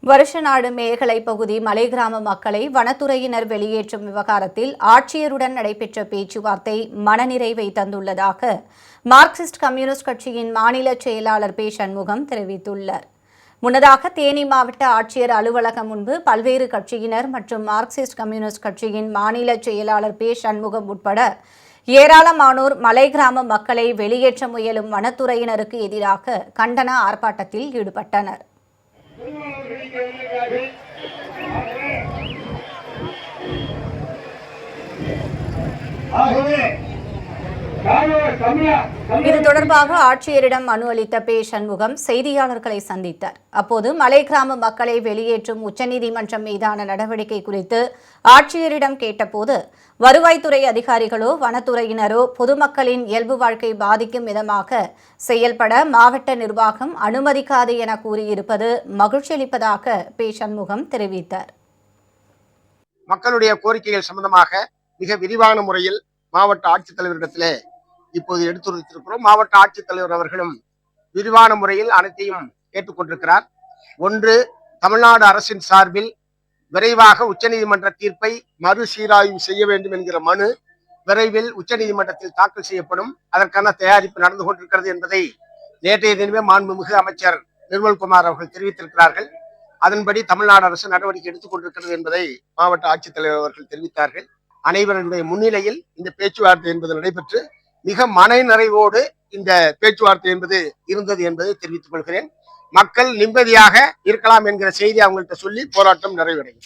வருஷநாடு மேகலை பகுதி மலை கிராம மக்களை வனத்துறையினர் வெளியேற்றும் விவகாரத்தில் ஆட்சியருடன் நடைபெற்ற பேச்சுவார்த்தை மனநிறைவை தந்துள்ளதாக மார்க்சிஸ்ட் கம்யூனிஸ்ட் கட்சியின் மாநில செயலாளர் பே சண்முகம் தெரிவித்துள்ளார். முன்னதாக தேனி மாவட்ட ஆட்சியர் அலுவலகம் முன்பு பல்வேறு கட்சியினர் மற்றும் மார்க்சிஸ்ட் கம்யூனிஸ்ட் கட்சியின் மாநில செயலாளர் பே சண்முகம் உட்பட ஏராளமானோர் மலை கிராம மக்களை வெளியேற்ற முயலும் வனத்துறையினருக்கு எதிராக கண்டன ஆர்ப்பாட்டத்தில் ஈடுபட்டனர். இது தொடர்பாக ஆட்சியரிடம் மனு அளித்த பே சண்முகம் செய்தியாளர்களை சந்தித்தார். அப்போது மலை கிராம மக்களை வெளியேற்றும் உச்சநீதிமன்றம் மீதான நடவடிக்கை குறித்து ஆட்சியரிடம் கேட்டபோது வருவாய்த்துறை அதிகாரிகளோ வனத்துறையினரோ பொதுமக்களின் இயல்பு வாழ்க்கை பாதிக்கும் விதமாக செயல்பட மாவட்ட நிர்வாகம் அனுமதிக்காது என கூறியிருப்பது மகிழ்ச்சியளிப்பதாக பே சண்முகம் தெரிவித்தார். மக்களுடைய கோரிக்கைகள் சம்பந்தமாக மிக விரிவான முறையில் மாவட்ட ஆட்சித்தலைவரிடத்திலே இப்போது எடுத்துரைத்திருக்கிறோம். மாவட்ட ஆட்சித்தலைவர் அவர்களும் விரிவான முறையில் அனைத்தையும் கேட்டுக்கொண்டிருக்கிறார். ஒன்று, தமிழ்நாடு அரசின் சார்பில் விரைவாக உச்சநீதிமன்ற தீர்ப்பை மறுசீராய்வு செய்ய வேண்டும் என்கிற மனு விரைவில் உச்சநீதிமன்றத்தில் தாக்கல் செய்யப்படும். அதற்கான தயாரிப்பு நடந்து கொண்டிருக்கிறது என்பதை நேற்றைய தினமே மாண்புமிகு அமைச்சர் நிர்மல்குமார் அவர்கள் தெரிவித்திருக்கிறார்கள். அதன்படி தமிழ்நாடு அரசு நடவடிக்கை எடுத்துக் கொண்டிருக்கிறது என்பதை மாவட்ட ஆட்சித்தலைவர் அவர்கள் தெரிவித்தார்கள். அனைவருடைய முன்னிலையில் இந்த பேச்சுவார்த்தை என்பது நடைபெற்று மிக மன நிறைவோடு இந்த பேச்சுவார்த்தை என்பது இருந்தது என்பதை தெரிவித்துக் கொள்கிறேன். மக்கள் நிம்மதியாக இருக்கலாம் என்கிற செய்தி அவங்கள்ட்ட சொல்லி போராட்டம் நிறைவடையும்.